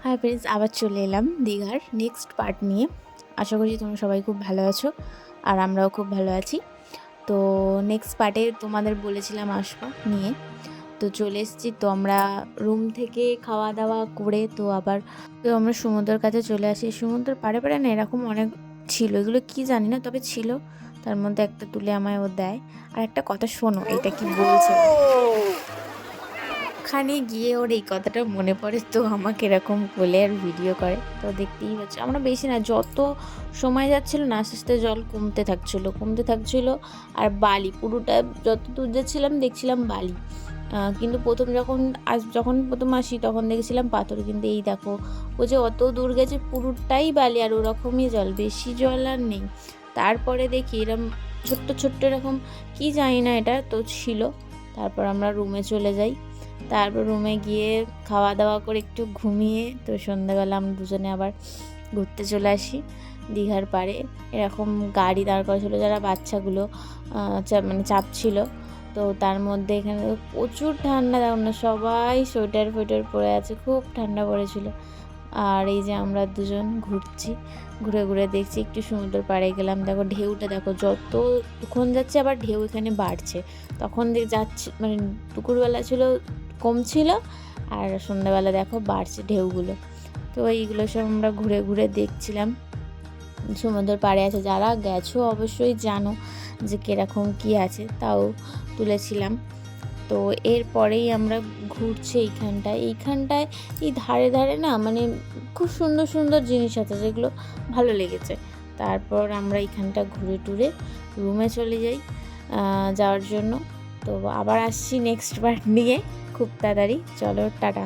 Hi friends, আবার চলে এলাম দীঘার নেক্সট পার্ট নিয়ে। আশা করি তোমরা সবাই খুব ভালো আছো আর আমরাও খুব ভালো আছি। তো নেক্সট পার্টে তোমাদের বলেছিলাম আসবো নিয়ে, তো চলে এসেছি। তো আমরা রুম থেকে খাওয়া দাওয়া করে তো আমরা সমুদ্রের কাছে চলে আসি। সমুদ্রের পাড়ে পাড়ে না এরকম অনেক ছিল, এগুলো কি জানি না, তবে ছিল। তার মধ্যে একটা তুলে আমায় ও দেয়। আর একটা কথা শোনো, এটা কি বলছে, ওখানে গিয়ে ওর এই কথাটা মনে পড়ে, তো আমাকে এরকম বলে আর ভিডিও করে। তো দেখতেই পাচ্ছি আমরা বেশি না, যত সময় যাচ্ছিলো না আস্তে আস্তে জল কমতে থাকছিলো। আর বালি পুরোটা যত দূর যাচ্ছিলাম দেখছিলাম বালি, কিন্তু যখন প্রথম আসি তখন দেখেছিলাম পাথর। কিন্তু এই দেখো, ও যে অত দূর গেছে পুরোটাই বালি, আর ওরকমই জল, বেশি জল আর নেই। তারপরে দেখি এরকম ছোট্ট ছোট্ট এরকম কি জানি না এটা তো ছিল। তারপর আমরা রুমে চলে যাই। তারপর রুমে গিয়ে খাওয়া দাওয়া করে একটু ঘুমিয়ে, তো সন্ধ্যাবেলা আমরা দুজনে আবার ঘুরতে চলে আসি দীঘার পাড়ে। এরকম গাড়ি দাঁড় করা ছিল, যারা বাচ্চাগুলো মানে চাপছিল। তো তার মধ্যে এখানে প্রচুর ঠান্ডা, দেখো না সবাই সোয়েটার ফোয়েটার পরে আছে, খুব ঠান্ডা পড়েছিল। আর এই যে আমরা দুজন ঘুরছি, ঘুরে ঘুরে দেখছি, একটু সমুদ্রের পাড়ে গেলাম। দেখো ঢেউটা দেখো, যতক্ষণ যাচ্ছে আবার ঢেউ এখানে বাড়ছে। তখন যাচ্ছে মানে দুপুরবেলা ছিল কম ছিল, আর সন্ধ্যাবেলা দেখো বাড়ছে ঢেউগুলো। তো এইগুলো সব আমরা ঘুরে ঘুরে দেখছিলাম। সমুদ্রের পাড়ে আছে, যারা গেছো অবশ্যই জানো যে কীরকম কী আছে, তাও তুলেছিলাম। তো এরপরেই আমরা ঘুরছি এইখানটায় এই ধারে ধারে না মানে খুব সুন্দর সুন্দর জিনিস আছে, যেগুলো ভালো লেগেছে। তারপর আমরা এইখানটা ঘুরে টুরে রুমে চলে যাই যাওয়ার জন্য। তো আবার আসছি নেক্সট পার্ট নিয়ে খুব তাড়াতাড়ি। চলো, টাটা।